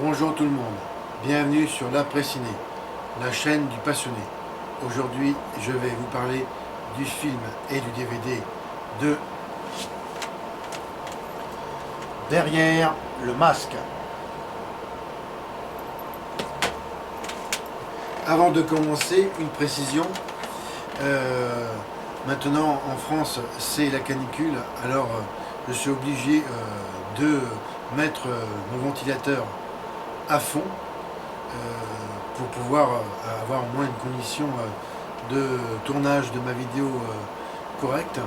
Bonjour tout le monde, bienvenue sur l'Après Ciné, la chaîne du passionné. Aujourd'hui, je vais vous parler du film et du DVD de Derrière le masque. Avant de commencer, une précision. Maintenant, en France, c'est la canicule, alors je suis obligé de mettre mon ventilateur à fond pour pouvoir avoir au moins une condition de tournage de ma vidéo correcte.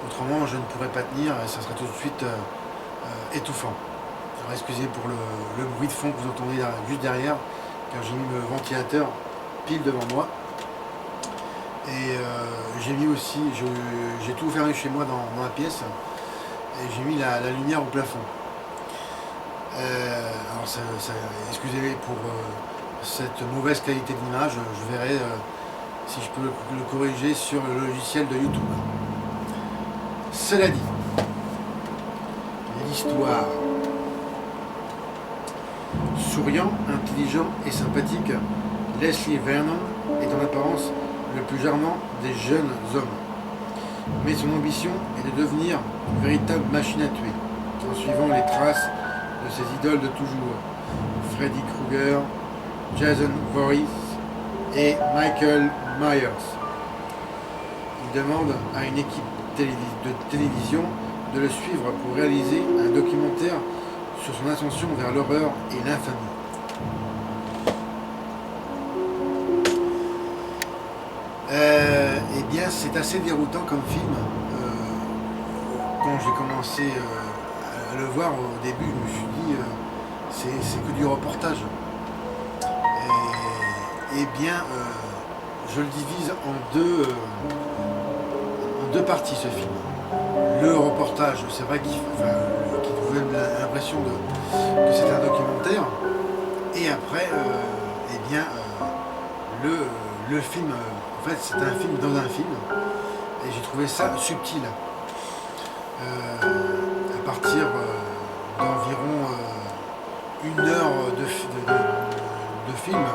Autrement, je ne pourrais pas tenir et ça serait tout de suite étouffant. Alors, excusez pour le bruit de fond que vous entendez là, juste derrière, car j'ai mis le ventilateur pile devant moi. Et j'ai mis aussi, j'ai tout fermé chez moi dans la pièce et j'ai mis la lumière au plafond. Alors excusez pour cette mauvaise qualité d'image, je verrai si je peux le corriger sur le logiciel de YouTube. Cela dit, l'histoire. Souriant, intelligent et sympathique, Leslie Vernon est en apparence le plus charmant des jeunes hommes. Mais son ambition est de devenir une véritable machine à tuer, en suivant les traces de ses idoles de toujours, Freddy Krueger, Jason Voorhees et Michael Myers. Il demande à une équipe de télévision de le suivre pour réaliser un documentaire sur son ascension vers l'horreur et l'infamie. Eh bien, c'est assez déroutant comme film. Quand j'ai commencé à le voir au début, je me suis dit, c'est que du reportage. Et bien, je le divise en deux parties, ce film. Le reportage, c'est vrai qu'il vous donne l'impression que c'est un documentaire. Et après, eh bien, le film, en fait, c'est un film dans un film. Et j'ai trouvé ça subtil. À partir d'environ une heure de film,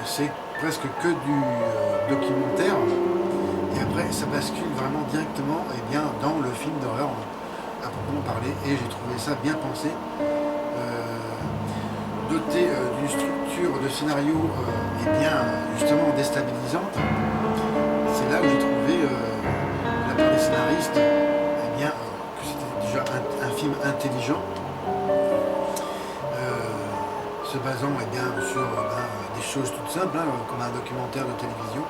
c'est presque que du documentaire. Et après, ça bascule vraiment directement dans le film d'horreur à proprement parler. Et j'ai trouvé ça bien pensé. Doté d'une structure de scénario justement déstabilisante. C'est là où j'ai trouvé de la part des scénaristes que c'était déjà un film intelligent, se basant sur des choses toutes simples, comme un documentaire de télévision.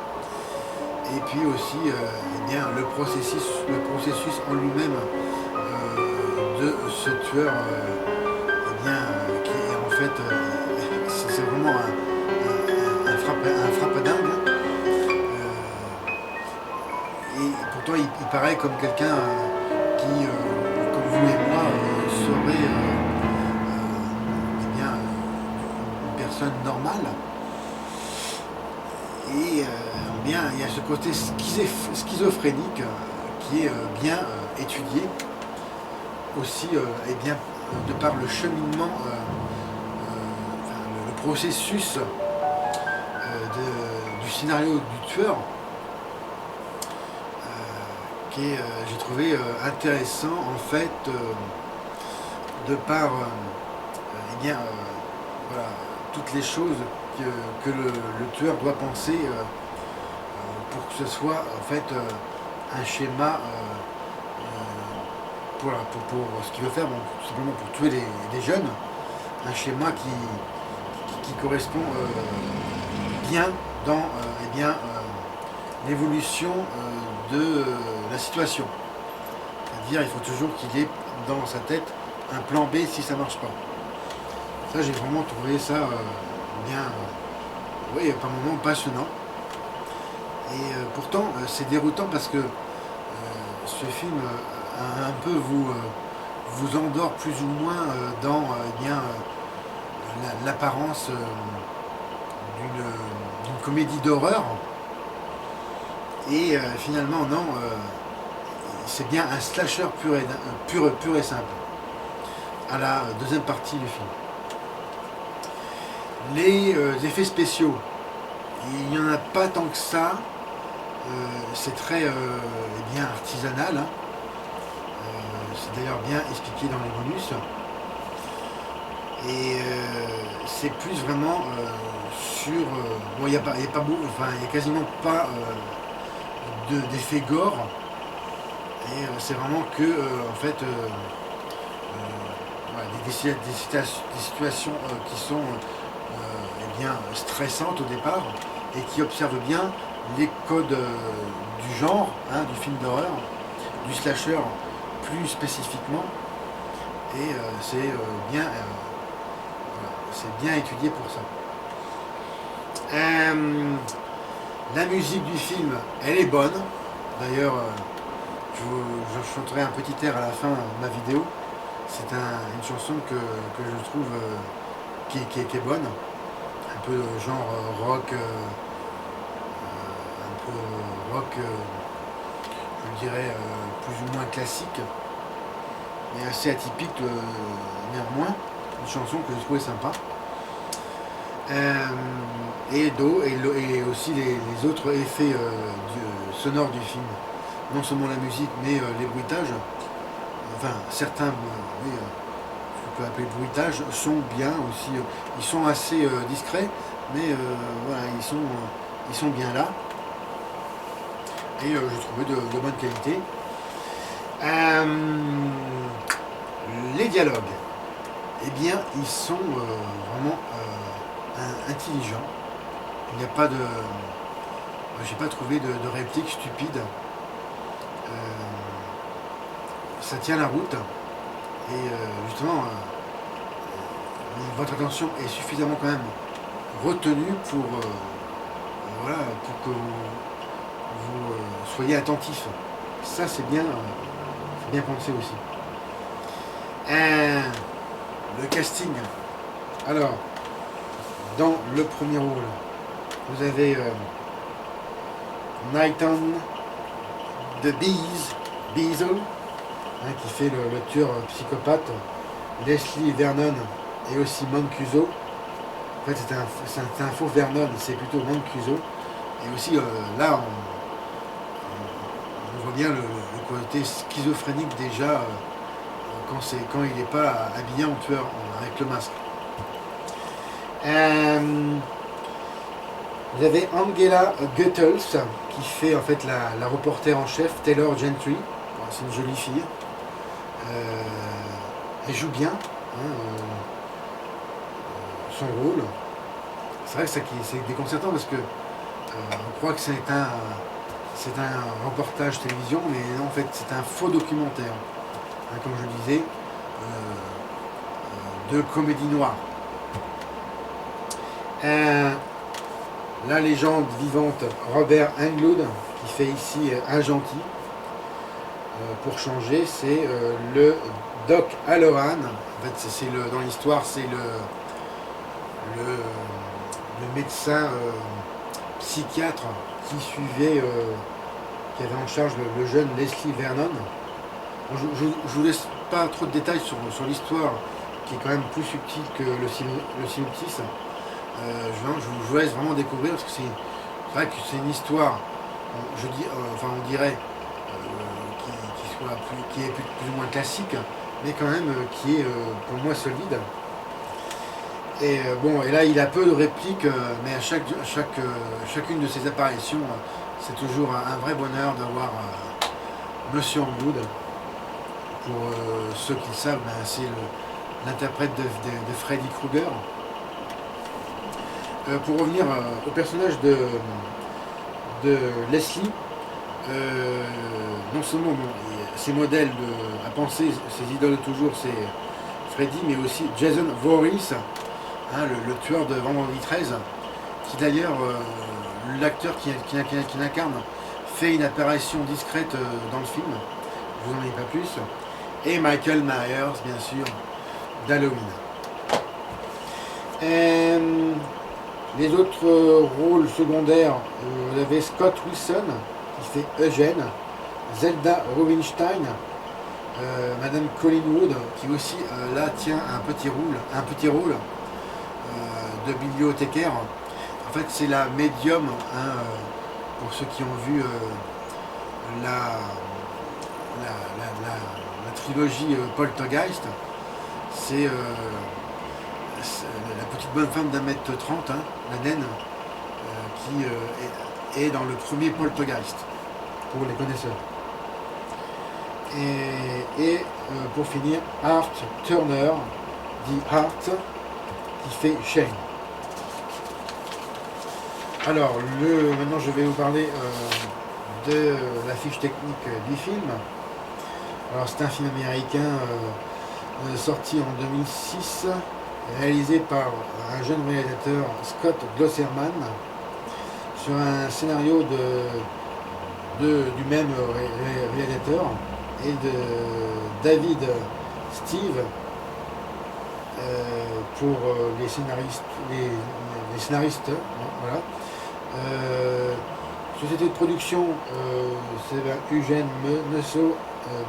Et puis aussi le processus en lui-même de ce tueur qui est en fait c'est vraiment un frappadingue. Et pourtant il paraît comme quelqu'un qui, comme vous et moi, serait une personne normale. Et il y a ce côté schizophrénique qui est bien étudié aussi de par le cheminement, le processus du scénario du tueur qui est, j'ai trouvé intéressant en fait de par toutes les choses que le tueur doit penser pour que ce soit en fait un schéma pour ce qu'il veut faire, tout simplement pour tuer les jeunes, un schéma qui correspond bien dans l'évolution de la situation. C'est-à-dire il faut toujours qu'il ait dans sa tête un plan B si ça ne marche pas. Ça, j'ai vraiment trouvé ça par moments passionnant. Et pourtant, c'est déroutant parce que ce film un peu vous endort plus ou moins dans l'apparence d'une comédie d'horreur. Et finalement, non, c'est bien un slasher pur et simple, à la deuxième partie du film. Les effets spéciaux, il n'y en a pas tant que ça. C'est très eh bien artisanal, hein. C'est d'ailleurs bien expliqué dans les bonus. Et c'est plus vraiment sur... bon, il n'y a pas beaucoup, enfin, il n'y a quasiment pas d'effet gore. Et c'est vraiment que, en fait, voilà, des situations qui sont eh bien, stressantes au départ et qui observent bien les codes du genre, hein, du film d'horreur, du slasher plus spécifiquement. Et bien, voilà, c'est bien étudié pour ça. La musique du film, elle est bonne. D'ailleurs, je chanterai un petit air à la fin de ma vidéo. C'est une chanson que je trouve qui est bonne. Un peu genre rock, je dirais plus ou moins classique, mais assez atypique néanmoins. Une chanson que j'ai trouvé sympa. Et aussi les autres effets sonores du film. Non seulement la musique, mais les bruitages, enfin certains, oui, je peux appeler bruitages, sont bien aussi. Ils sont assez discrets, mais voilà, ils sont bien là. Et je trouvais de bonne qualité. Les dialogues, eh bien, ils sont vraiment intelligents. Il n'y a pas de... J'ai pas trouvé de répliques stupides. Ça tient la route. Et justement, votre attention est suffisamment quand même retenue pour, voilà, pour que vous soyez attentif. Ça, c'est bien pensé aussi. Le casting. Alors, dans le premier rôle, vous avez Nathan de Beazle, hein, qui fait le tueur psychopathe, Leslie Vernon et aussi Mancuso. En fait, c'est un faux Vernon, c'est plutôt Mancuso. Et aussi, là, on voit bien le côté schizophrénique déjà quand il n'est pas habillé en tueur avec le masque. Vous avez Angela Goethals qui fait en fait la reporter en chef, Taylor Gentry. C'est une jolie fille. Elle joue bien son rôle. C'est vrai que c'est déconcertant parce que on croit que c'est un reportage télévision, mais non, en fait c'est un faux documentaire, hein, comme je disais, de comédie noire. La légende vivante Robert Englund, qui fait ici un gentil, pour changer, c'est le Doc Halloran. En fait, dans l'histoire, c'est le médecin psychiatre qui suivait, qui avait en charge le jeune Leslie Vernon. Bon, je ne vous laisse pas trop de détails sur l'histoire, qui est quand même plus subtile que le synopsis. Je vous laisse vraiment découvrir, parce que c'est vrai que c'est une histoire, on dirait, qui est plus ou moins classique, mais quand même qui est pour moi solide. Et bon, et là il a peu de répliques, mais à chacune de ses apparitions, c'est toujours un vrai bonheur de voir Monsieur Englund. Pour ceux qui le savent, c'est l'interprète de Freddy Krueger. Pour revenir au personnage de Leslie, non seulement ses modèles à penser, ses idoles toujours, c'est Freddy, mais aussi Jason Voorhees, hein, le tueur de Vendredi 13, qui d'ailleurs, l'acteur qui l'incarne, fait une apparition discrète dans le film, je vous en dis pas plus, et Michael Myers, bien sûr, d'Halloween. Les autres rôles secondaires, vous avez Scott Wilson, qui fait Eugène, Zelda Rubinstein, Madame Colleen Wood, qui aussi là tient un petit rôle de bibliothécaire. En fait, c'est la médium, hein, pour ceux qui ont vu la, la trilogie Poltergeist. C'est la petite bonne femme d'1 m 30, hein, la naine, qui est dans le premier Poltergeist, pour les connaisseurs. Et pour finir, Art Turner, dit Art, qui fait Shane. Alors, maintenant je vais vous parler de la fiche technique du film. Alors, c'est un film américain sorti en 2006, réalisé par un jeune réalisateur, Scott Glosserman, sur un scénario du même réalisateur et de David Steve pour les scénaristes, voilà. Société de production, c'est Eugène Menesso,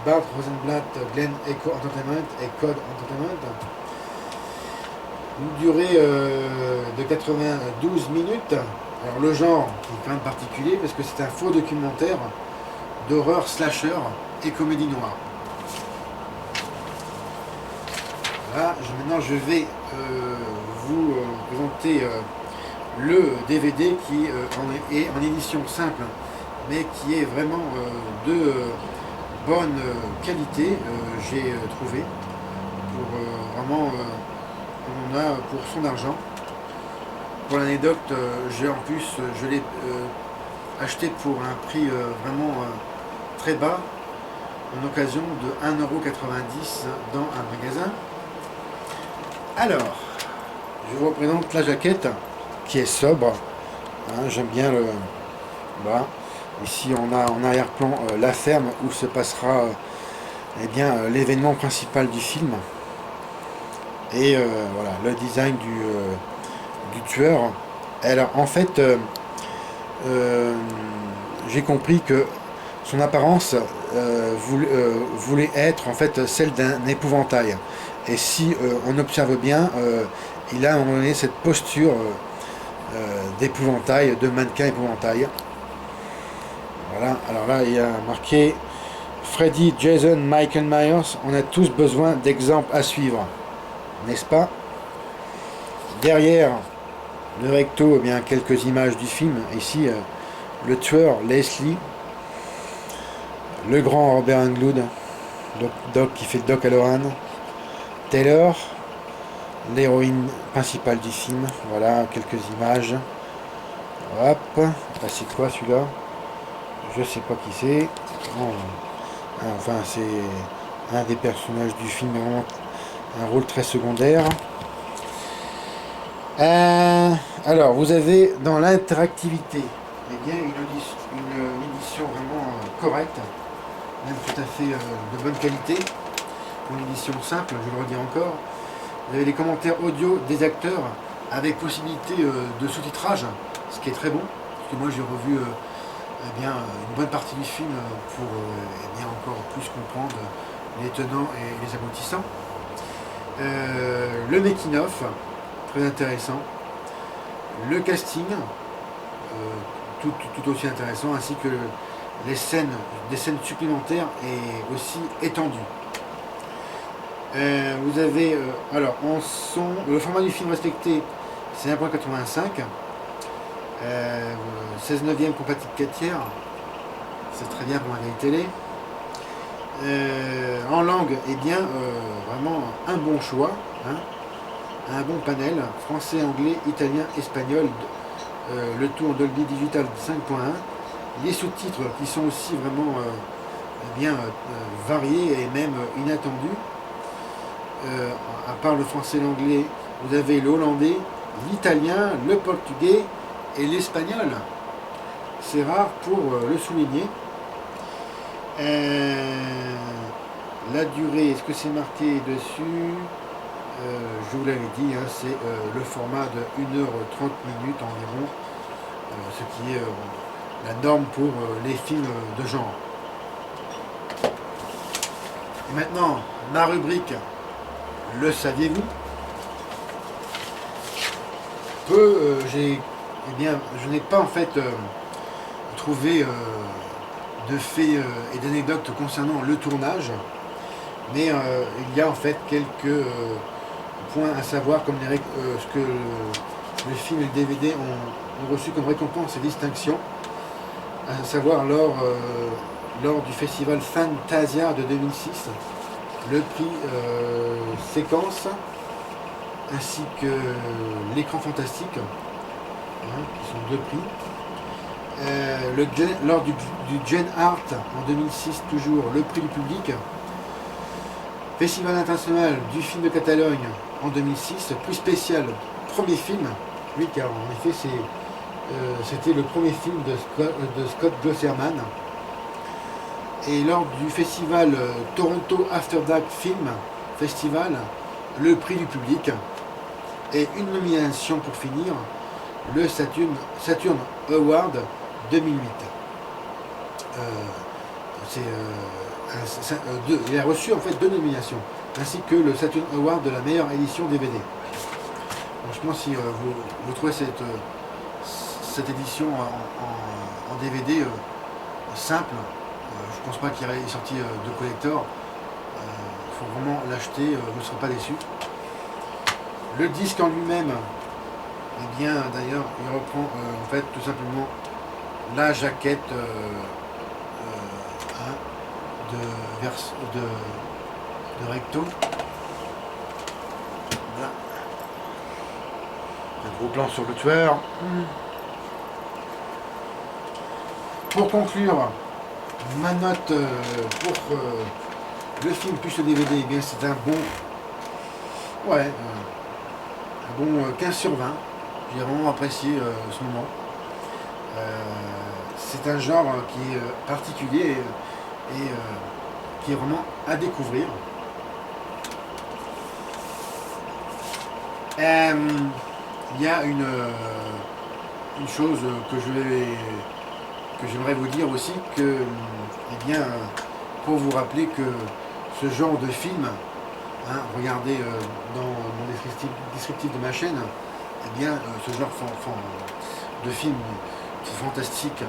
Bart Rosenblatt, Glenn Echo Entertainment et Code Entertainment. Une durée de 92 minutes. Alors le genre qui est quand même particulier parce que c'est un faux documentaire d'horreur slasher et comédie noire. Voilà, maintenant je vais vous présenter le DVD qui est en édition simple mais qui est vraiment de bonne qualité, j'ai trouvé, pour vraiment on a pour son argent. Pour l'anecdote, je l'ai acheté pour un prix vraiment très bas, en occasion de 1,90 € dans un magasin. Alors, je vous représente la jaquette qui est sobre, hein, j'aime bien le bas. Ici on a en arrière-plan la ferme où se passera eh bien l'événement principal du film. Et voilà, le design du tueur. Alors en fait, j'ai compris que son apparence voulait être en fait celle d'un épouvantail. Et si on observe bien, il a à un moment donné cette posture d'épouvantail, de mannequin épouvantail. Voilà, alors là il y a marqué Freddy, Jason, Michael Myers, on a tous besoin d'exemples à suivre, n'est-ce pas? Derrière le recto, eh bien, quelques images du film. Ici, le tueur Leslie, le grand Robert Englund, Doc qui fait Doc Halloran, Taylor, l'héroïne principale du film. Voilà, quelques images. Hop, ah, c'est quoi celui-là? Je sais pas qui c'est. Bon, enfin, c'est un des personnages du film, vraiment un rôle très secondaire. Alors, vous avez dans l'interactivité, eh bien, une édition vraiment correcte, même tout à fait de bonne qualité, pour une édition simple, je le redis encore. Vous avez les commentaires audio des acteurs avec possibilité de sous-titrage, ce qui est très bon, parce que moi j'ai revu eh bien, une bonne partie du film pour eh bien, encore plus comprendre les tenants et les aboutissants. Le making-of, très intéressant. Le casting, tout aussi intéressant, ainsi que des scènes supplémentaires et aussi étendues. Vous avez, alors en son, le format du film respecté, c'est 1.85, 16/9 compatible 4 tiers, c'est très bien pour un vieille télé. En langue, eh bien, vraiment un bon choix, hein, un bon panel, français, anglais, italien, espagnol, le tout en Dolby Digital 5.1, les sous-titres qui sont aussi vraiment eh bien, variés et même inattendus. À part le français et l'anglais, vous avez le hollandais, l'italien, le portugais et l'espagnol. C'est rare pour le souligner. La durée, est-ce que c'est marqué dessus? Je vous l'avais dit, hein, c'est le format de 1h30 environ, ce qui est la norme pour les films de genre. Et maintenant, ma rubrique, le saviez-vous? peu, eh bien, je n'ai pas en fait trouvé de faits et d'anecdotes concernant le tournage, mais il y a en fait quelques points à savoir, comme ce que le film et le DVD ont reçu comme récompense et distinction, à savoir lors du festival Fantasia de 2006, le prix séquence, ainsi que l'écran fantastique, hein, qui sont deux prix. Lors du Gen Art en 2006, toujours le prix du public. Festival international du film de Catalogne en 2006, prix spécial premier film, oui, car en effet c'était le premier film de Scott Glosserman. Et lors du festival Toronto After Dark Film Festival, le prix du public. Et une nomination pour finir, le Saturn Award 2008. Il a reçu en fait 2 nominations, ainsi que le Saturn Award de la meilleure édition DVD. Franchement, si vous trouvez cette édition en DVD simple, je pense pas qu'il y ait sorti de collector. Il faut vraiment l'acheter, vous ne serez pas déçu. Le disque en lui-même, eh bien d'ailleurs, il reprend en fait tout simplement la jaquette de Recto. Voilà. Un gros plan sur le tueur. Pour conclure, ma note pour le film plus le DVD, eh bien c'est un bon, un bon 15 sur 20. J'ai vraiment apprécié ce moment. C'est un genre qui est particulier et qui est vraiment à découvrir. Il y a une chose que j'aimerais vous dire aussi, que eh bien, pour vous rappeler que ce genre de film, hein, regardez dans mon descriptif de ma chaîne, eh bien, ce genre de film fantastique,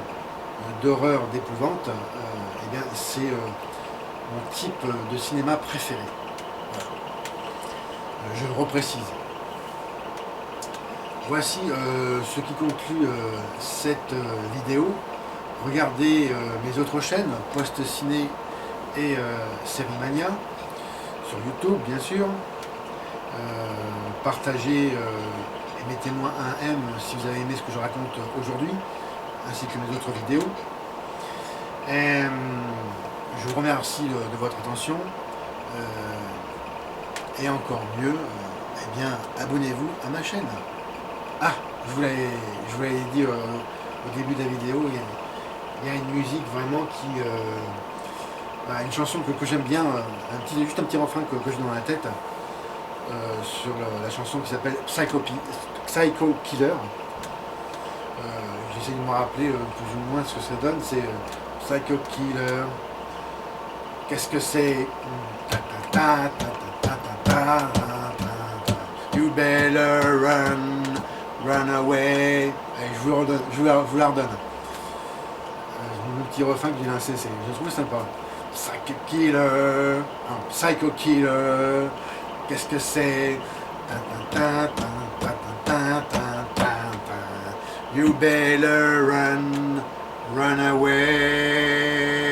d'horreur, d'épouvante, eh bien, c'est mon type de cinéma préféré. Voilà. Je le reprécise. Voici ce qui conclut cette vidéo. Regardez mes autres chaînes, Post Ciné et Série Mania, sur YouTube bien sûr. Partagez et mettez-moi un M si vous avez aimé ce que je raconte aujourd'hui, ainsi que mes autres vidéos. Je vous remercie de votre attention. Et encore mieux, eh bien, abonnez-vous à ma chaîne. Ah, je vous l'avais dit au début de la vidéo, il y a une musique vraiment qui... une chanson que j'aime bien, juste un petit refrain que j'ai dans la tête, sur la chanson qui s'appelle Psycho Killer. J'essaie de me rappeler plus ou moins ce que ça donne, c'est Psycho Killer. Qu'est-ce que c'est? You better run away. Allez, je vous la redonne. Le petit refrain que j'ai lancé, je trouve sympa. Psycho Killer. Qu'est-ce que c'est? You better run away.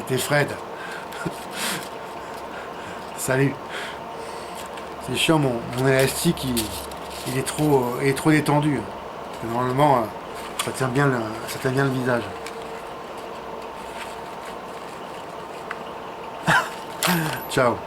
C'était Fred. Salut. C'est chiant, mon élastique, il est trop détendu. Parce que normalement, ça tient bien le visage. Ciao.